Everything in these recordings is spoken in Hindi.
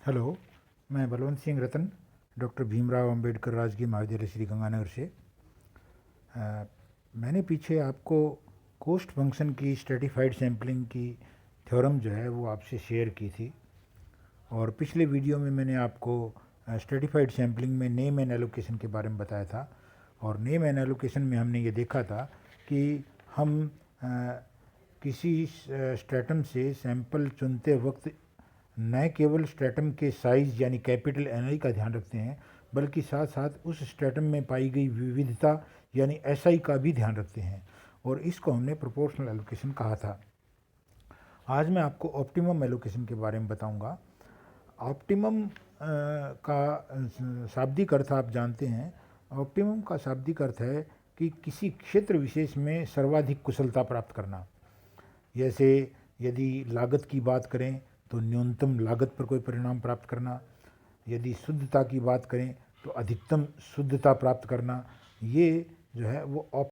हेलो, मैं बलवंत सिंह रतन, डॉक्टर भीमराव अंबेडकर राजकीय महाविद्यालय श्री गंगानगर से। मैंने पीछे आपको कोस्ट फंक्शन की स्ट्रेटिफाइड सैम्पलिंग की थ्योरम जो है वो आपसे शेयर की थी, और पिछले वीडियो में मैंने आपको स्ट्रेटिफाइड सैम्पलिंग में नेम एंड एलोकेशन के बारे में बताया था। और नेम एंड एलोकेशन में हमने ये देखा था कि हम किसी स्ट्रेटम से सैंपल चुनते वक्त न केवल स्ट्रेटम के साइज़ यानी कैपिटल एन का ध्यान रखते हैं, बल्कि साथ साथ उस स्ट्रेटम में पाई गई विविधता यानी एसआई का भी ध्यान रखते हैं, और इसको हमने प्रोपोर्शनल एलोकेशन कहा था। आज मैं आपको ऑप्टिमम एलोकेशन के बारे में बताऊंगा। ऑप्टिमम का शाब्दिक अर्थ आप जानते हैं। ऑप्टिमम का शाब्दिक अर्थ है कि किसी क्षेत्र विशेष में सर्वाधिक कुशलता प्राप्त करना। जैसे यदि लागत की बात करें तो न्यूनतम लागत पर कोई परिणाम प्राप्त करना, यदि शुद्धता की बात करें तो अधिकतम शुद्धता प्राप्त करना, ये जो है वो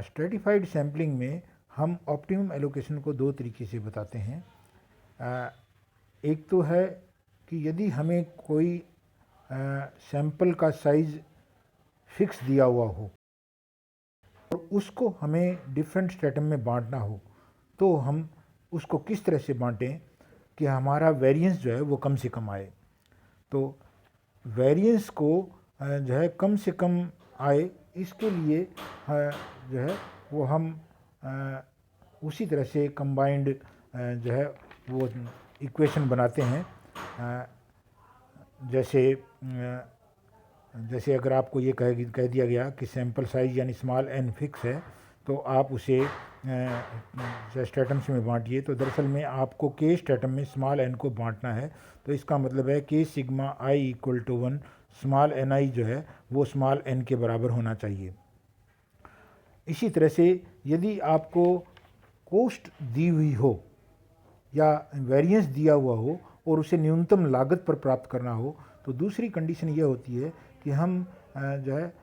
स्ट्रेटिफाइड सैम्पलिंग में हम ऑप्टिमम एलोकेशन को दो तरीके से बताते हैं। एक तो है कि यदि हमें कोई सैंपल का साइज़ फिक्स दिया हुआ हो और उसको हमें डिफरेंट स्ट्रेटम में बांटना हो, तो हम उसको किस तरह से बांटें कि हमारा वेरिएंस जो है वो कम से कम आए। तो वेरिएंस को जो है कम से कम आए, इसके लिए जो है वो हम उसी तरह से कंबाइंड जो है वो इक्वेशन बनाते हैं। जैसे अगर आपको ये कह दिया गया कि सैंपल साइज यानी स्मॉल एन फिक्स है, तो आप उसे स्ट्रेटम्स में बांटिए। तो दरअसल में आपको के स्ट्रेटम में स्मॉल एन को बांटना है, तो इसका मतलब है कि sigma I equal to 1, small N आई जो है वो स्मॉल एन के बराबर होना चाहिए। इसी तरह से यदि आपको कोस्ट दी हुई हो या वेरिएंस दिया हुआ हो और उसे न्यूनतम लागत पर प्राप्त करना हो, तो दूसरी कंडीशन ये होती है कि हम जो है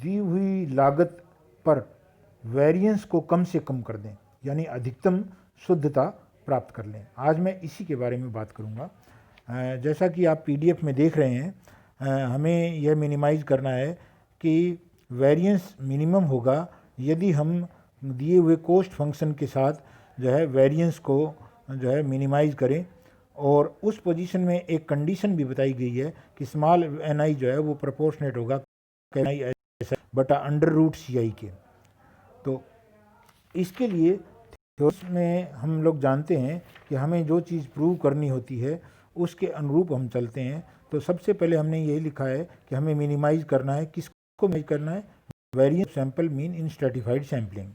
दी हुई लागत पर वेरिएंस को कम से कम कर दें, यानी अधिकतम शुद्धता प्राप्त कर लें। आज मैं इसी के बारे में बात करूंगा। जैसा कि आप पीडीएफ में देख रहे हैं, हमें यह मिनिमाइज़ करना है कि वेरिएंस मिनिमम होगा यदि हम दिए हुए कोस्ट फंक्शन के साथ जो है वेरिएंस को जो है मिनिमाइज़ करें। और उस पोजीशन में एक कंडीशन भी बताई गई है कि स्मॉल एन आई जो है वो प्रोपोर्शनेट होगा बटा अंडर रूट सी आई के। तो इसके लिए थ्योरम्स में हम लोग जानते हैं कि हमें जो चीज़ प्रूव करनी होती है उसके अनुरूप हम चलते हैं। तो सबसे पहले हमने यही लिखा है कि हमें मिनिमाइज़ करना है। किसको मिनिमाइज करना है? Variance sample mean in stratified sampling.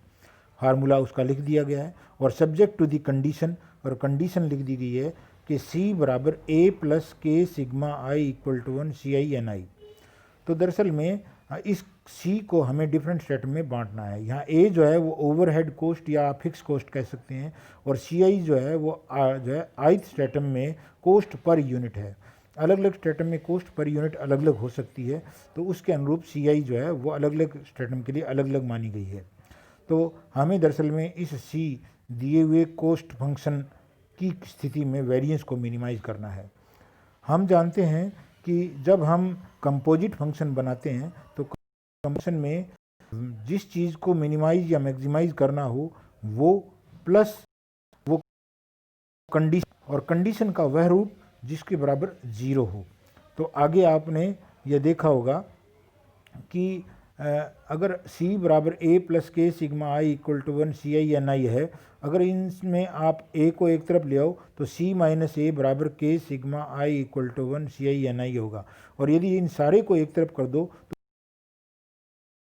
Formula उसका लिख दिया गया है, और सब्जेक्ट टू दी कंडीशन, और कंडीशन लिख दी गई है कि C बराबर A plus k sigma I equal to 1 c i n i. तो दरअसल में इस C को हमें डिफरेंट स्ट्रेटम में बांटना है। यहाँ A जो है वो ओवरहेड कोस्ट या फिक्स कोस्ट कह सकते हैं, और CI जो है वो जो है ith स्ट्रेटम में कोस्ट पर यूनिट है। अलग अलग स्ट्रेटम में कोस्ट पर यूनिट अलग अलग हो सकती है, तो उसके अनुरूप CI जो है वो अलग अलग स्ट्रेटम के लिए अलग अलग मानी गई है। तो हमें दरअसल में इस C दिए हुए कोस्ट फंक्शन की स्थिति में वेरिएंस को मिनिमाइज करना है। हम जानते हैं कि जब हम कंपोजिट फंक्शन बनाते हैं तो फंक्शन में जिस चीज़ को मिनिमाइज या मैक्सिमाइज करना हो वो प्लस वो कंडीशन, और कंडीशन का वह रूप जिसके बराबर 0 हो। तो आगे आपने ये देखा होगा कि अगर C बराबर A plus k sigma I equal to 1 c i n i है, अगर इसमें आप A को एक तरफ ले आओ तो C माइनस ए बराबर के sigma I equal to 1 c i n i होगा। और यदि इन सारे को एक तरफ कर दो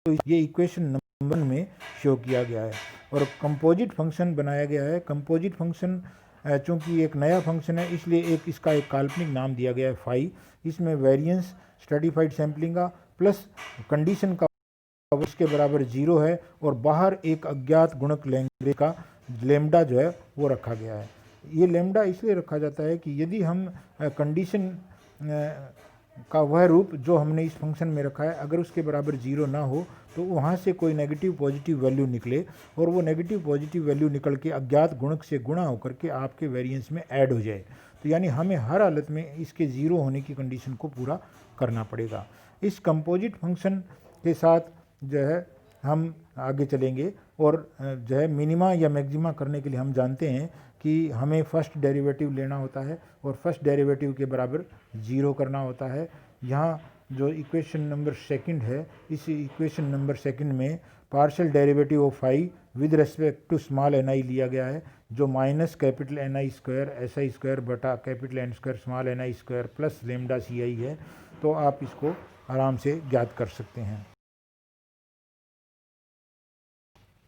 तो ये इक्वेशन नंबर में शो किया गया है, और कंपोजिट फंक्शन बनाया गया है। कंपोजिट फंक्शन चूँकि एक नया फंक्शन है, इसलिए इसका एक काल्पनिक नाम दिया गया है फाई। इसमें वेरिएंस स्ट्रेटिफाइड सैम्पलिंग का प्लस कंडीशन का उसके बराबर 0 है, और बाहर एक अज्ञात गुणक लैंग्वेज का लेमडा जो है वो रखा गया है। ये लेमडा इसलिए रखा जाता है कि यदि हम कंडीशन का वह रूप जो हमने इस फंक्शन में रखा है, अगर उसके बराबर 0 ना हो तो वहाँ से कोई नेगेटिव पॉजिटिव वैल्यू निकले और वो नेगेटिव पॉजिटिव वैल्यू निकल के अज्ञात गुणक से गुणा होकर के आपके वेरिएंस में ऐड हो जाए। तो यानी हमें हर हालत में इसके 0 होने की कंडीशन को पूरा करना पड़ेगा। इस कंपोजिट फंक्शन के साथ जो है हम आगे चलेंगे और जो है मिनिमा या मैक्सिमा करने के लिए हम जानते हैं कि हमें फर्स्ट डेरिवेटिव लेना होता है और फर्स्ट डेरिवेटिव के बराबर 0 करना होता है। यहाँ जो इक्वेशन नंबर सेकंड है, इस इक्वेशन नंबर सेकंड में partial derivative of phi with respect to small N i लिया गया है, जो minus capital N i square s i square बटा capital n square small N i square plus lambda c i है। तो आप इसको आराम से ज्ञात कर सकते हैं।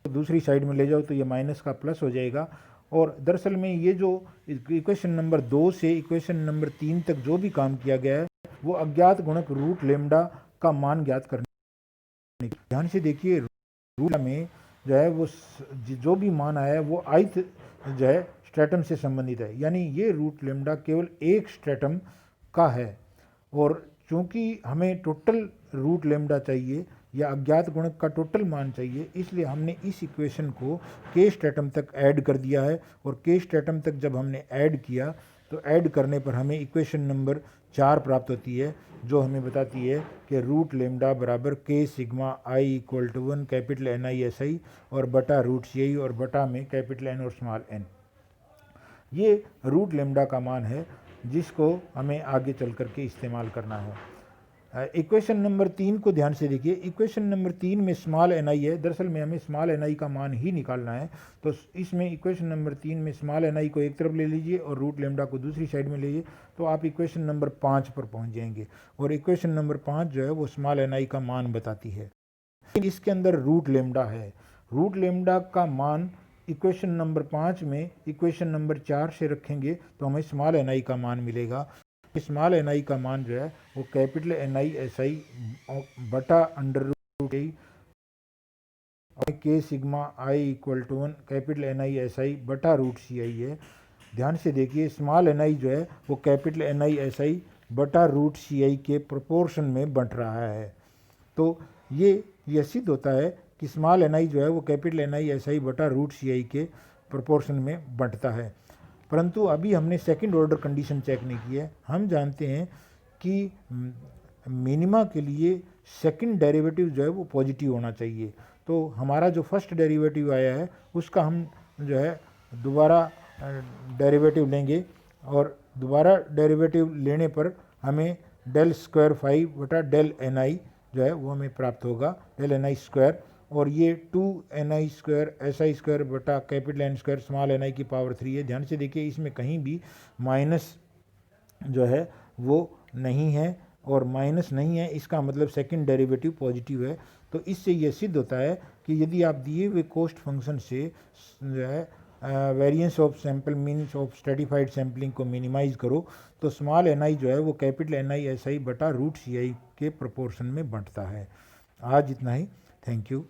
तो दूसरी साइड में ले जाओ तो ये माइनस का प्लस हो जाएगा। और दरअसल में ये जो इक्वेशन नंबर 2 से इक्वेशन नंबर 3 तक जो भी काम किया गया है वो अज्ञात गुणक रूट लेमडा का मान ज्ञात करने। ध्यान से देखिए, रूट में जो है वो जो भी मान आया है वो ith जो है स्ट्रेटम से संबंधित है, यानी ये रूट लेमडा केवल एक स्ट्रेटम का है। और चूंकि हमें टोटल रूट लेमडा चाहिए या अज्ञात गुणक का टोटल मान चाहिए, इसलिए हमने इस इक्वेशन को के स्ट्रेटम तक ऐड कर दिया है। और के स्ट्रेटम तक जब हमने ऐड किया तो ऐड करने पर हमें इक्वेशन नंबर 4 प्राप्त होती है, जो हमें बताती है कि रूट लेमडा बराबर के sigma I equal to 1 capital N I S I और बटा रूट सी आई और बटा में कैपिटल एन और स्मॉल एन। ये रूट लेमडा का मान है जिसको हमें आगे चल करके इस्तेमाल करना है। इक्वेशन नंबर 3 को ध्यान से देखिए। इक्वेशन नंबर 3 में स्मॉल एन आई है, दरअसल में हमें स्मॉल एन आई का मान ही निकालना है। तो इसमें इक्वेशन नंबर 3 में स्मॉल एन आई को एक तरफ ले लीजिए और रूट लेमडा को दूसरी साइड में लीजिए, तो आप इक्वेशन नंबर 5 पर पहुंच जाएंगे। और इक्वेशन नंबर 5 जो है वो स्मॉल एन आई का मान बताती है। इसके अंदर रूट लेमडा है। रूट लेमडा का मान इक्वेशन नंबर 5 में इक्वेशन नंबर 4 से रखेंगे तो हमें स्मॉल एन आई का मान मिलेगा। स्मॉल एन आई का मान जो है वो capital N I S I बटा अंडर रूट आई के sigma I equal to 1 capital N I S I बटा रूट सी आई है। ध्यान से देखिए, स्मॉल एन आई जो है वो capital N I S I बटा रूट सी आई के प्रोपोर्शन में बंट रहा है। तो ये सिद्ध होता है कि स्मॉल एन आई जो है वो capital N I S I बटा रूट सी आई के प्रोपोर्शन में बंटता है। परंतु अभी हमने सेकंड ऑर्डर कंडीशन चेक नहीं की है। हम जानते हैं कि मिनिमा के लिए सेकंड डेरिवेटिव जो है वो पॉजिटिव होना चाहिए। तो हमारा जो फर्स्ट डेरिवेटिव आया है उसका हम जो है दोबारा डेरिवेटिव लेंगे और दोबारा डेरिवेटिव लेने पर हमें डेल स्क्वायर 5 बटा डेल एन आई जो है वो हमें प्राप्त होगा, डेल एन आई स्क्वायर। और ये 2 n i square s i square बटा capital n square small N i की पावर 3 है। ध्यान से देखिए, इसमें कहीं भी माइनस जो है वो नहीं है, और माइनस नहीं है इसका मतलब सेकंड डेरिवेटिव पॉजिटिव है। तो इससे ये सिद्ध होता है कि यदि आप दिए हुए कोस्ट फंक्शन से जो है variance of sample means of stratified sampling को मिनिमाइज करो तो स्मॉल एन आई जो है वो capital N I S I बटा रूट सी आई के प्रोपोर्शन में बंटता है। आज इतना ही। Thank you.